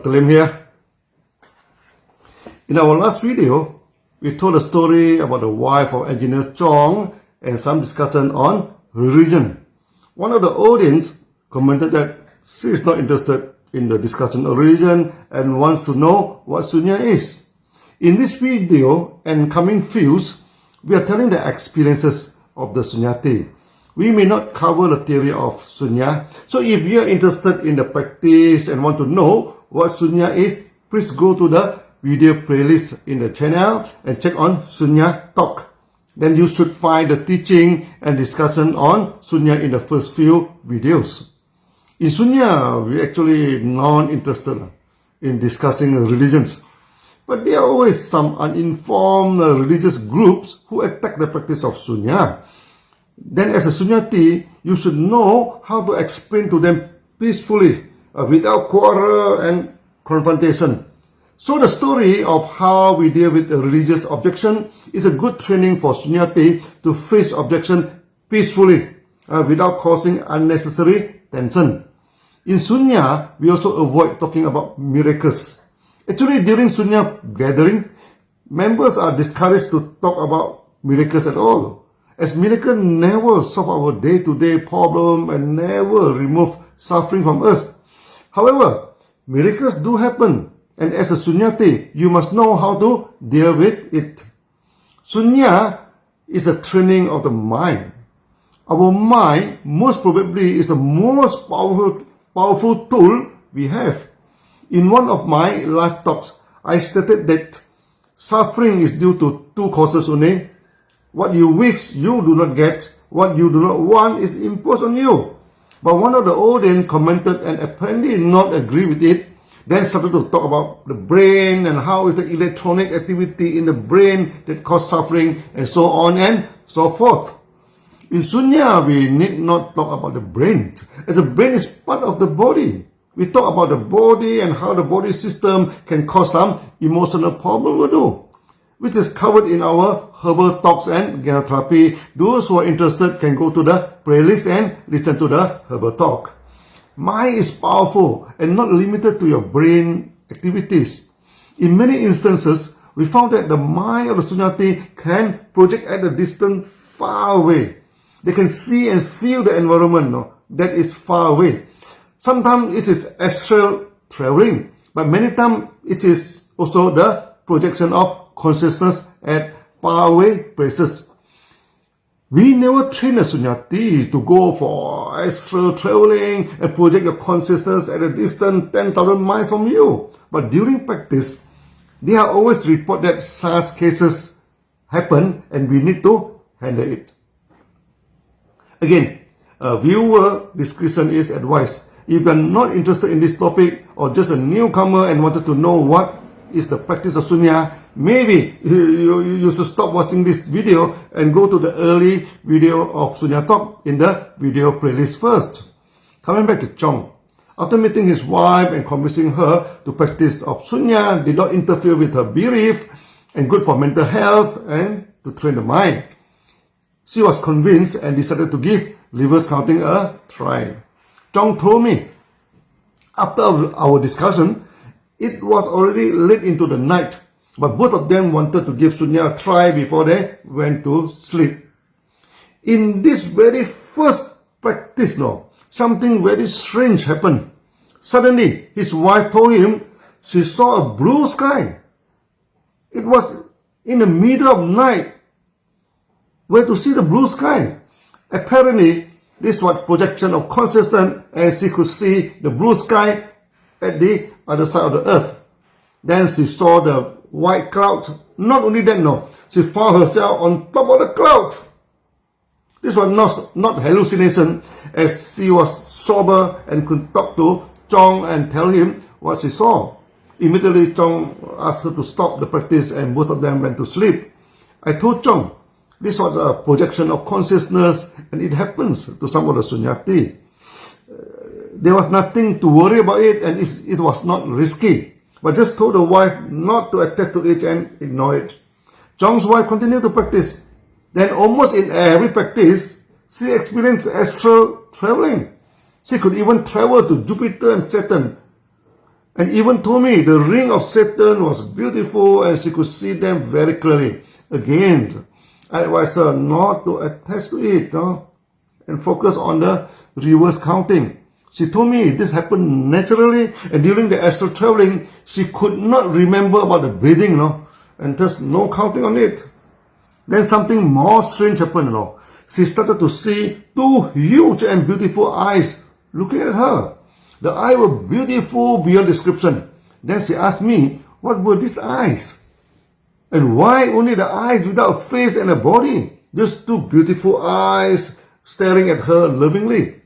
Dr. Lim here. In our last video, we told a story about the wife of engineer Chong and some discussion on religion. One of the audience commented that she is not interested in the discussion of religion and wants to know what Sunya is. In this video and coming views, we are telling the experiences of the Sunyati. We may not cover the theory of Sunya. So if you are interested in the practice and want to know what Sunya is, please go to the video playlist in the channel and check on Sunya Talk. Then you should find the teaching and discussion on Sunya in the first few videos. In Sunya, we actually not interested in discussing religions. But there are always some uninformed religious groups who attack the practice of Sunya. Then as a Sunyati, you should know how to explain to them peacefully, without quarrel and confrontation. So the story of how we deal with a religious objection is a good training for Sunyati to face objection peacefully, without causing unnecessary tension. In Sunya, we also avoid talking about miracles. Actually, during Sunya gathering, members are discouraged to talk about miracles at all, as miracles never solve our day-to-day problem and never remove suffering from us. However, miracles do happen, and as a Sunyati, you must know how to deal with it. Sunya is a training of the mind. Our mind most probably is the most powerful tool we have. In one of my live talks, I stated that suffering is due to two causes only. What you wish you do not get, what you do not want is imposed on you. But one of the audience commented and apparently not agree with it, then started to talk about the brain and how is the electronic activity in the brain that cause suffering and so on and so forth. In Sunya, we need not talk about the brain, as the brain is part of the body. We talk about the body and how the body system can cause some emotional problem too, which is covered in our herbal talks and therapy. Those who are interested can go to the playlist and listen to the herbal talk. Mind is powerful and not limited to your brain activities. In many instances, we found that the mind of the Sunyati can project at a distance far away. They can see and feel the environment that is far away. Sometimes it is astral traveling, but many times it is also the projection of consciousness at faraway places. We never train a Sunyati to go for astral traveling and project your consciousness at a distance 10,000 miles from you. But during practice, they are always report that such cases happen and we need to handle it. Again, viewer discretion is advised. If you are not interested in this topic or just a newcomer and wanted to know what is the practice of Sunya, maybe you should stop watching this video and go to the early video of Sunya Talk in the video playlist first. Coming back to Chong, after meeting his wife and convincing her to practice of Sunya did not interfere with her belief and good for mental health and to train the mind, she was convinced and decided to give reverse counting a try. Chong told me, after our discussion, it was already late into the night, but both of them wanted to give Sunya a try before they went to sleep. In this very first practice, something very strange happened. Suddenly, his wife told him she saw a blue sky. It was in the middle of night. Where to see the blue sky? Apparently, this was projection of consciousness and she could see the blue sky at the other side of the earth. Then she saw the white clouds. Not only that, she found herself on top of the cloud. This was not hallucination, as she was sober and could talk to Chong and tell him what she saw. Immediately, Chong asked her to stop the practice and both of them went to sleep. I told Chong, this was a projection of consciousness and it happens to some of the Sunyati. There was nothing to worry about it and it was not risky. But just told the wife not to attach to it and ignore it. Chong's wife continued to practice. Then almost in every practice, she experienced astral traveling. She could even travel to Jupiter and Saturn. and even told me the ring of Satan was beautiful and she could see them very clearly. Again, I advised her not to attach to it and focus on the reverse counting. She told me this happened naturally, and during the astral traveling, she could not remember about the breathing, and there's no counting on it. Then something more strange happened, She started to see two huge and beautiful eyes looking at her. The eyes were beautiful beyond description. Then she asked me, what were these eyes? And why only the eyes without a face and a body? Just two beautiful eyes staring at her lovingly.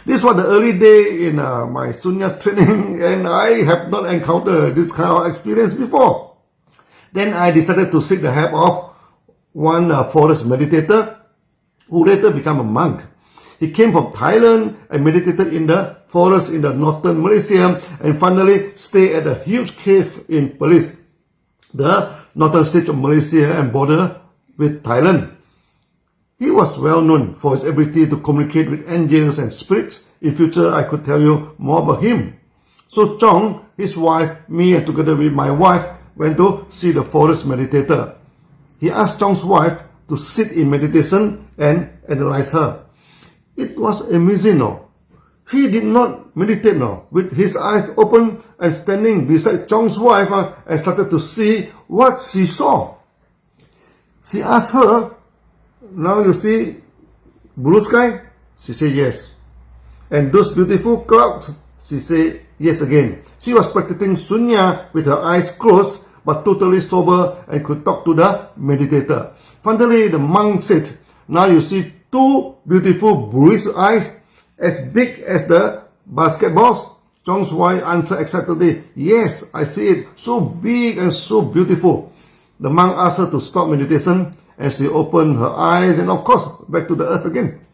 This was the early day in my Sunya training, and I have not encountered this kind of experience before. Then I decided to seek the help of one forest meditator who later became a monk. He came from Thailand and meditated in the forest in the northern Malaysia and finally stayed at a huge cave in Perlis, the northern state of Malaysia and border with Thailand. He was well known for his ability to communicate with angels and spirits. In future, I could tell you more about him. So Chong, his wife, me, and together with my wife, went to see the forest meditator. He asked Chong's wife to sit in meditation and analyze her. It was amazing, He did not meditate, with his eyes open and standing beside Chong's wife and started to see what she saw. She asked her, now you see blue sky? She said yes. And those beautiful clouds? She said yes again. She was practicing Sunya with her eyes closed but totally sober and could talk to the meditator. Finally, the monk said, now you see two beautiful bluish eyes as big as the basketballs? Chong's wife answered excitedly, yes, I see it, so big and so beautiful. The monk asked her to stop meditation and she opened her eyes and of course back to the earth again.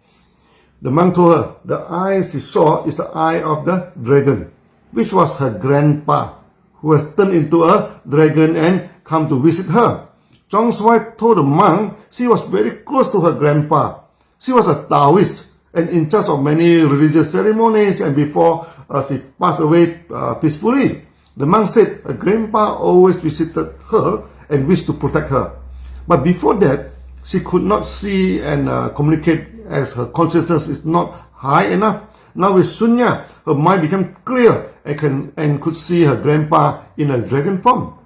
The monk told her the eye she saw is the eye of the dragon, which was her grandpa, who has turned into a dragon and come to visit her. Chong's wife told the monk she was very close to her grandpa. She was a Taoist and in charge of many religious ceremonies, and before she passed away peacefully. The monk said her grandpa always visited her and wished to protect her. But before that, she could not see and communicate as her consciousness is not high enough. Now with Sunya, her mind became clear and could see her grandpa in a dragon form.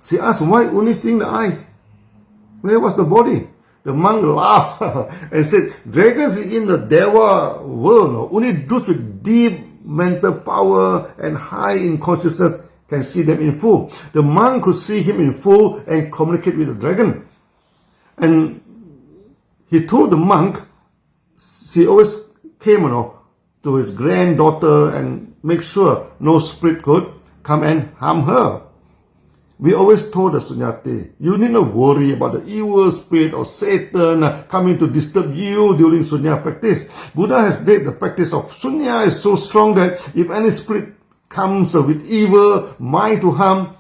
She asked why only seeing the eyes? Where was the body? The monk laughed and said, dragons in the Deva world, only those with deep mental power and high in consciousness can see them in full. The monk could see him in full and communicate with the dragon. And he told the monk, she always came to his granddaughter and make sure no spirit could come and harm her. We always told the Sunyati, you need not worry about the evil spirit or Satan coming to disturb you during Sunya practice. Buddha has said the practice of Sunya is so strong that if any spirit comes with evil mind to harm,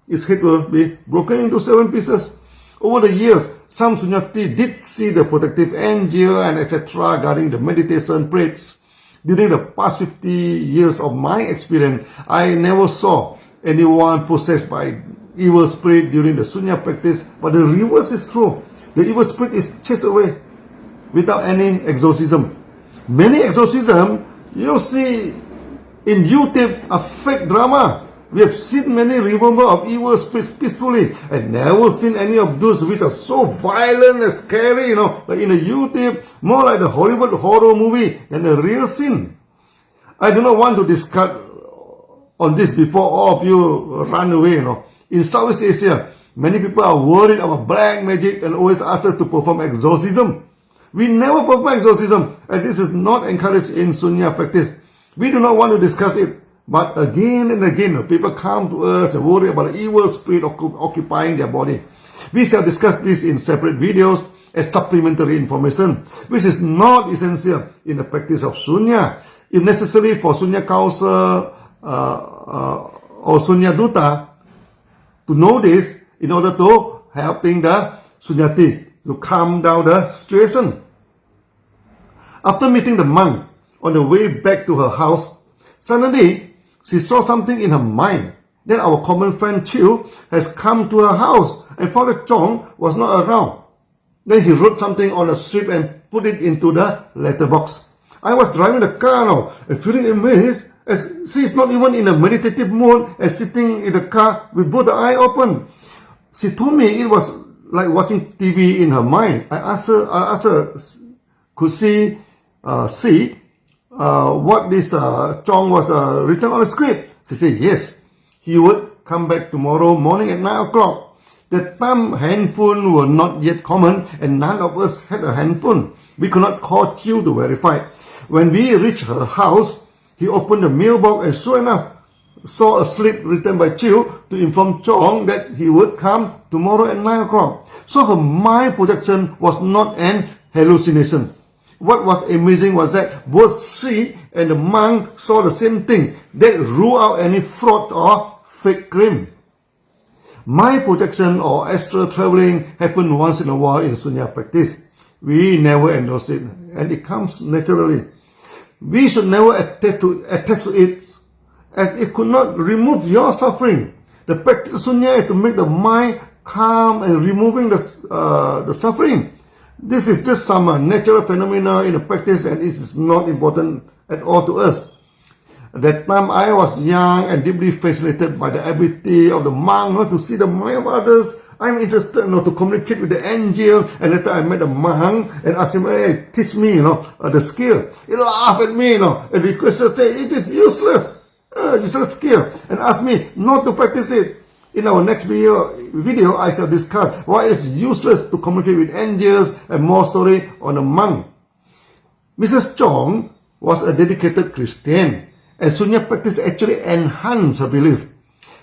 its head will be broken into 7 pieces. Over the years, some Sunyati did see the protective angel and etc. guarding the meditation praise. During the past 50 years of my experience, I never saw anyone possessed by evil spirit during the Sunya practice, but the reverse is true. The evil spirit is chased away without any exorcism. Many exorcisms you see in YouTube are fake drama. We have seen many removal of evil spirits peacefully and never seen any of those which are so violent and scary, like in the YouTube, more like the Hollywood horror movie than a real sin. I do not want to discuss on this before all of you run away, In Southeast Asia, many people are worried about black magic and always ask us to perform exorcism. We never perform exorcism, and this is not encouraged in Sunya practice. We do not want to discuss it. But again and again, people come to us and worry about the evil spirit occupying their body. We shall discuss this in separate videos as supplementary information, which is not essential in the practice of Sunya. If necessary for Sunya Council or Sunya Duta to know this in order to helping the Sunyati to calm down the situation. After meeting the monk on the way back to her house, suddenly she saw something in her mind. Then our common friend Chiu has come to her house and Father Chong was not around. Then he wrote something on a strip and put it into the letterbox. I was driving the car now and feeling amazed as she is not even in a meditative mood and sitting in the car with both eyes open. She told me it was like watching TV in her mind. I asked her could she see what this Chong was written on the script. She said yes. He would come back tomorrow morning at 9 o'clock. The time handphone were not yet common and none of us had a handphone. We could not call Chiu to verify. When we reached her house, he opened the mailbox and sure enough, saw a slip written by Chiu to inform Chong that he would come tomorrow at 9 o'clock. So her mind projection was not an hallucination. What was amazing was that both she and the monk saw the same thing. They ruled out any fraud or fake claim. Mind projection or astral traveling happen once in a while in Sunya practice. We never endorse it and it comes naturally. We should never attach to it as it could not remove your suffering. The practice of Sunya is to make the mind calm and removing the suffering. This is just some natural phenomena in the practice and it is not important at all to us. At that time I was young and deeply fascinated by the ability of the monk to see the mind of others. I'm interested to communicate with the angel, and later I met a monk and asked him, hey, teach me the skill. He laughed at me and requested, say it is useless skill, and asked me not to practice it. In our next video I shall discuss why it's useless to communicate with angels and more story on a monk. Mrs. Chong was a dedicated Christian and Sunya practice actually enhanced her belief.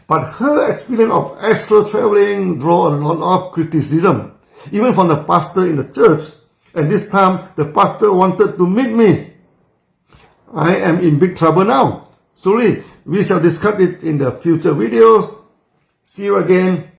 But her experience of astral traveling drew a lot of criticism, even from the pastor in the church. And this time, the pastor wanted to meet me. I am in big trouble now. Sorry, we shall discuss it in the future videos. See you again.